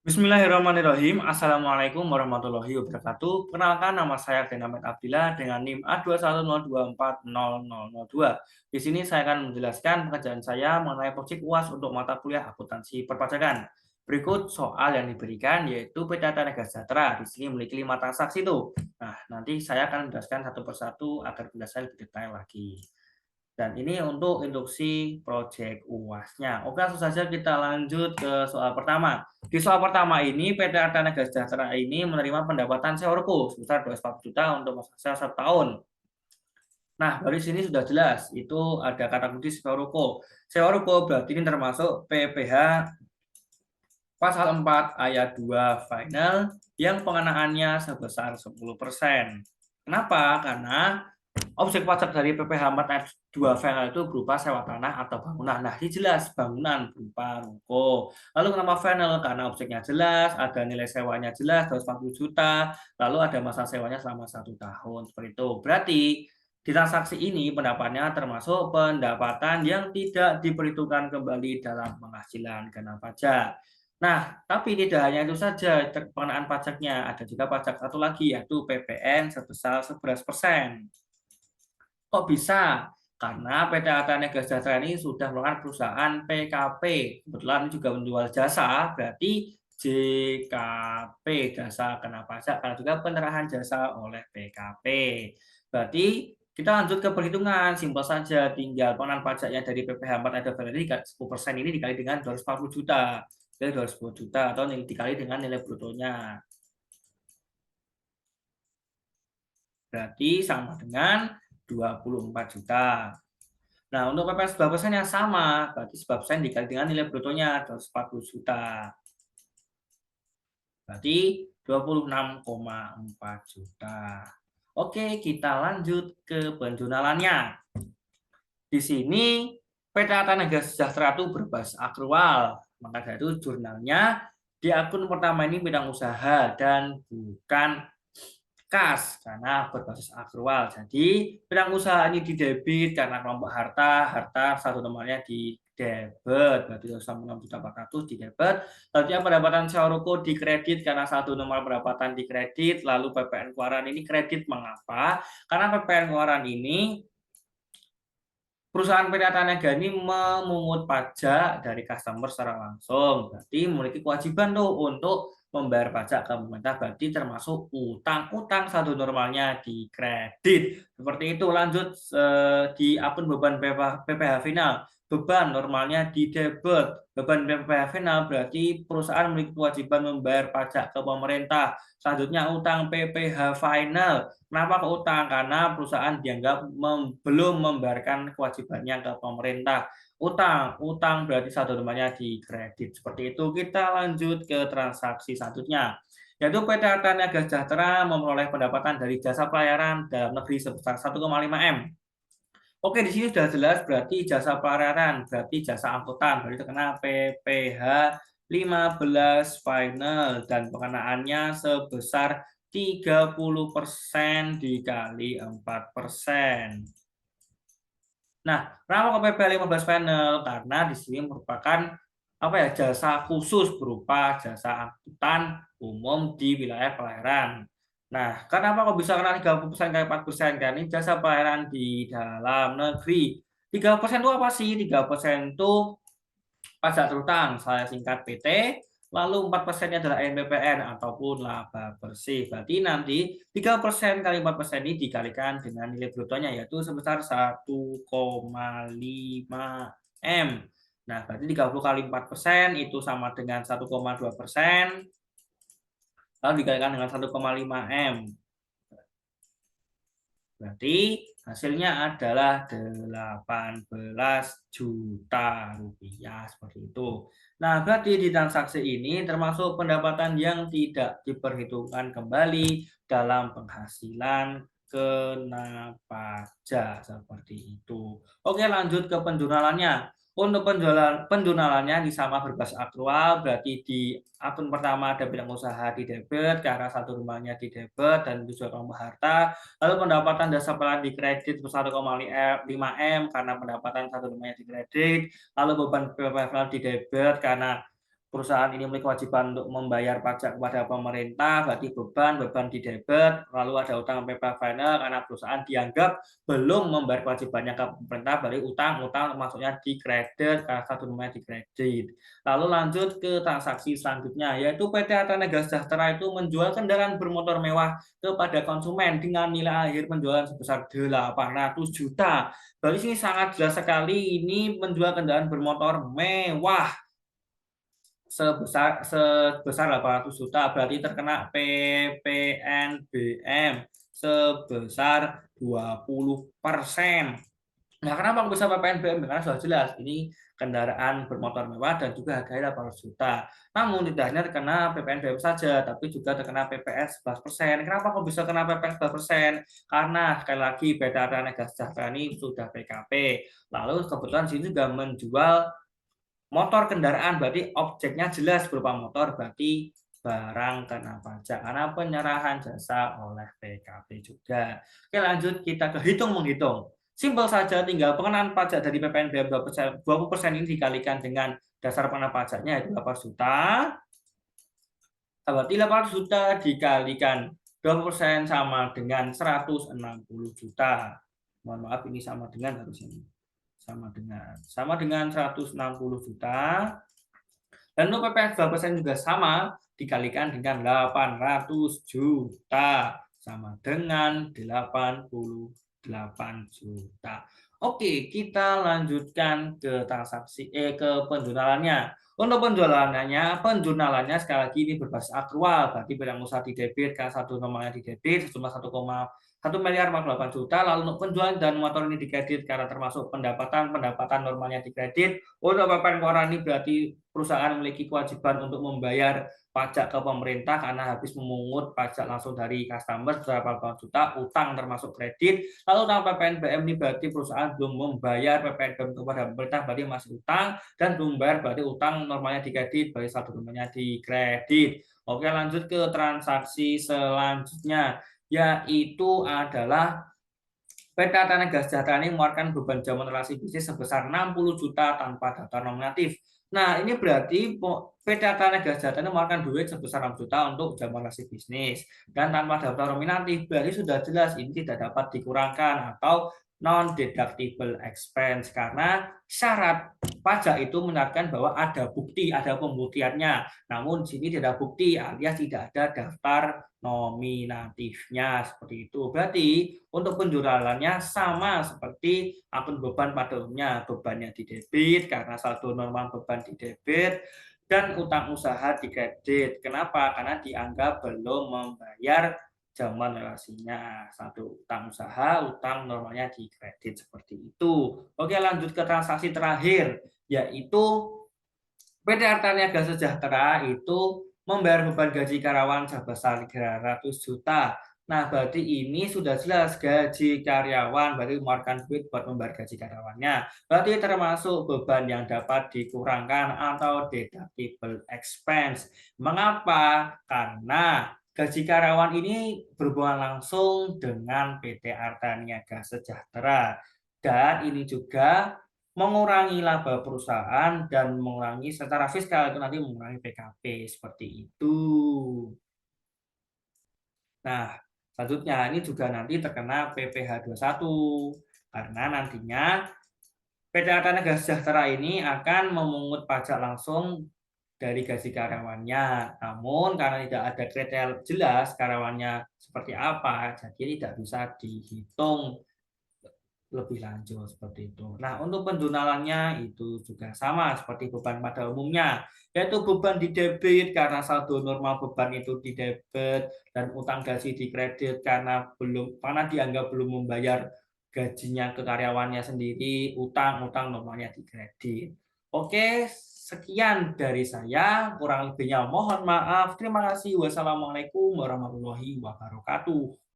Bismillahirrahmanirrahim. Assalamualaikum warahmatullahi wabarakatuh. Perkenalkan, nama saya Denamet Abdillah dengan NIM A210240002. Di sini saya akan menjelaskan pengerjaan saya mengenai projek UAS untuk mata kuliah akuntansi perpajakan. Berikut soal yang diberikan yaitu PT Negara Sejahtera. Di sini memiliki 5 transaksi itu. Nah, nanti saya akan menjelaskan satu persatu agar penjelasan lebih detail lagi. Dan ini untuk induksi proyek UAS-nya. Oke, langsung saja kita lanjut ke soal pertama. Di soal pertama ini, PT Arta Negara Sejahtera ini menerima pendapatan sewa ruko sebesar 240 juta untuk masa 1 tahun. Nah, dari sini sudah jelas, itu ada kata kunci sewa ruko. Sewa ruko berarti ini termasuk PPh pasal 4 ayat 2 final yang pengenaannya sebesar 10%. Kenapa? Karena objek pajak dari PPh 4 ayat 2 final itu berupa sewa tanah atau bangunan. Nah, ini jelas bangunan berupa ruko. Lalu kenapa final? Karena objeknya jelas, ada nilai sewanya jelas 240 juta, lalu ada masa sewanya selama 1 tahun. Seperti itu. Berarti di transaksi ini pendapatnya termasuk pendapatan yang tidak diperhitungkan kembali dalam penghasilan kena pajak. Nah, tapi tidak hanya itu saja pengenaan pajaknya, ada juga pajak satu lagi yaitu PPN sebesar 11%. Kok bisa? Karena PT Arta Negara Sejahtera ini sudah merupakan perusahaan PKP. Kebetulan ini juga menjual jasa, berarti JKP, jasa kena pajak, karena juga penyerahan jasa oleh PKP. Berarti kita lanjut ke perhitungan, simpel saja, tinggal pengenaan pajaknya dari PPh 4 ada value 10% ini dikali dengan 240 juta. Jadi 210 juta atau dikali dengan nilai brutonya. Berarti sama dengan 24 juta. Nah, untuk PPN 11% yang sama, berarti 11% dikali dengan nilai brutonya 240 juta. Berarti 26,4 juta. Oke, kita lanjut ke penjualannya. Di sini PT Arta Negara Sejahtera itu berbasis akrual. Maka dari itu jurnalnya di akun pertama ini bidang usaha dan bukan kas karena berbasis akrual. Jadi bidang usaha ini di debit karena kelompok harta satu nomornya di debit, berarti 6.400 di debit. Lalu pendapatan sewa ruko di kredit karena satu nomor pendapatan di kredit. Lalu PPN keluaran ini kredit, mengapa? Karena PPN keluaran ini perusahaan PT Arta Negara ini memungut pajak dari customer secara langsung, berarti memiliki kewajiban tuh untuk membayar pajak ke pemerintah, berarti termasuk utang normalnya di kredit. Seperti itu. Lanjut di akun beban PPh final. Beban normalnya di debit. Beban PPh final berarti perusahaan memiliki kewajiban membayar pajak ke pemerintah. Selanjutnya utang PPh final. Kenapa ke utang? Karena perusahaan dianggap belum membayarkan kewajibannya ke pemerintah. Utang berarti satu namanya di kredit. Seperti itu. Kita lanjut ke transaksi selanjutnya. Yaitu PT Arta Niaga Sejahtera memperoleh pendapatan dari jasa pelayaran dalam negeri sebesar 1,5 M. Oke, di sini sudah jelas berarti jasa pelayaran, berarti jasa angkutan, berarti terkena PPh 15 final dan pengenaannya sebesar 30% dikali 4%. Nah, kenapa KPP 15 panel? Karena di sini merupakan jasa khusus berupa jasa angkutan umum di wilayah pelayaran. Nah, kenapa kok bisa kena 30% kali 4%? Karena ini jasa pelayaran di dalam negeri. 3% itu apa sih? 3% itu pajak terutang, saya singkat PT, lalu 4%-nya adalah NPPN ataupun laba bersih. Berarti nanti 3% kali 4% ini dikalikan dengan nilai brutonya yaitu sebesar 1,5 M. Nah, berarti 30 kali 4% itu sama dengan 1,2%, lalu dikalikan dengan 1,5 M. Berarti hasilnya adalah 18 juta rupiah seperti itu. Nah, berarti di transaksi ini termasuk pendapatan yang tidak diperhitungkan kembali dalam penghasilan kena pajak seperti itu. Oke, lanjut ke penjurnalannya. Untuk penjurnalannya sama berbasis akrual, berarti di akun pertama ada bidang usaha di debit karena satu rumahnya di debit dan juga kelompok harta. Lalu pendapatan dasar pelayanan di kredit 1,5 M karena pendapatan satu rumahnya di kredit. Lalu beban PPh di debit karena perusahaan ini memiliki kewajiban untuk membayar pajak kepada pemerintah, berarti beban didebet, lalu ada utang PP final karena perusahaan dianggap belum membayar kewajibannya ke pemerintah, berarti utang maksudnya dikredit, salah satu namanya dikredit. Lalu lanjut ke transaksi selanjutnya, yaitu PT Artanega Sejahtera itu menjual kendaraan bermotor mewah kepada konsumen dengan nilai akhir penjualan sebesar 800 juta. Berarti ini sangat jelas sekali, ini menjual kendaraan bermotor mewah sebesar 800 juta, berarti terkena PPNBM sebesar 20%. Nah, kenapa aku bisa PPNBM? Karena sudah jelas ini kendaraan bermotor mewah dan juga harganya 800 juta. Namun tidak hanya terkena PPNBM saja, tapi juga terkena PPN 11%. Kenapa kok bisa kena PPN 11%? Karena sekali lagi PT Artanega Sejahtera ini sudah PKP. Lalu kebetulan sini juga menjual motor kendaraan, berarti objeknya jelas berupa motor, berarti barang kena pajak karena penyerahan jasa oleh PKP juga. Oke, lanjut kita ke hitung menghitung. Simpel saja, tinggal pengenaan pajak dari PPNBM 20% ini dikalikan dengan dasar pengenaan pajaknya yaitu 8 juta. Berarti 800 juta dikalikan 20% sama dengan 160 juta. Mohon maaf, ini sama dengan harus ini. Sama dengan 160 juta. Dan untuk PPN 2% juga sama, dikalikan dengan 800 juta. Sama dengan 88 juta. Oke, kita lanjutkan ke ke penjualannya. Untuk penjualannya sekali lagi ini berbasis akrual, berarti barang usaha didebitkan satu nomornya didebit sejumlah 1,1 miliar 48 juta. Lalu untuk penjualan dan motor ini dikredit karena termasuk pendapatan normalnya dikredit. Untuk PPN keuangan ini berarti perusahaan memiliki kewajiban untuk membayar pajak ke pemerintah karena habis memungut pajak langsung dari customer berapa juta, utang termasuk kredit. Lalu utang PPNBM ini berarti perusahaan belum membayar PPNBM kepada pemerintah, berarti masih utang, dan belum membayar berarti utang normalnya dikredit, berarti saldo normalnya dikredit. Oke, lanjut ke transaksi selanjutnya, yaitu adalah PT Artanega Sejahtera ini mengeluarkan beban jam relasi bisnis sebesar 60 juta tanpa daftar nominatif. Nah, ini berarti PT Artanega Sejahtera ini mengeluarkan duit sebesar 6 juta untuk jam relasi bisnis dan tanpa daftar nominatif. Berarti sudah jelas ini tidak dapat dikurangkan atau non-deductible expense karena syarat pajak itu menyatakan bahwa ada bukti, ada pembuktiannya. Namun di sini tidak ada bukti alias tidak ada daftar nominatifnya seperti itu. Berarti untuk penjualannya sama seperti akun beban pada umumnya, bebannya didebit karena saldo normal beban didebit dan utang usaha dikredit. Kenapa? Karena dianggap belum membayar jaman relasinya. Satu utang usaha, utang normalnya dikredit seperti itu. Oke, lanjut ke transaksi terakhir, yaitu PT Artanega Sejahtera itu membayar beban gaji karyawan sebesar 300 juta. Nah, berarti ini sudah jelas gaji karyawan, berarti mengeluarkan duit buat membayar gaji karyawannya. Berarti termasuk beban yang dapat dikurangkan atau deductible expense. Mengapa? Karena gaji karyawan ini berhubungan langsung dengan PT Artaniaga Sejahtera. Dan ini juga mengurangi laba perusahaan dan mengurangi secara fiskal itu nanti mengurangi PKP seperti itu. Nah, selanjutnya ini juga nanti terkena PPh 21 karena nantinya PT Artanega Sejahtera ini akan memungut pajak langsung dari gaji karyawannya. Namun karena tidak ada kriteria jelas karyawannya seperti apa, jadi tidak bisa dihitung lebih lanjut seperti itu. Nah, untuk penjualannya itu juga sama seperti beban pada umumnya, yaitu beban didebit karena saldo normal beban itu didebit dan utang gaji dikredit karena dianggap belum membayar gajinya ke karyawannya sendiri, utang normalnya dikredit. Oke, sekian dari saya, kurang lebihnya mohon maaf. Terima kasih. Wassalamualaikum warahmatullahi wabarakatuh.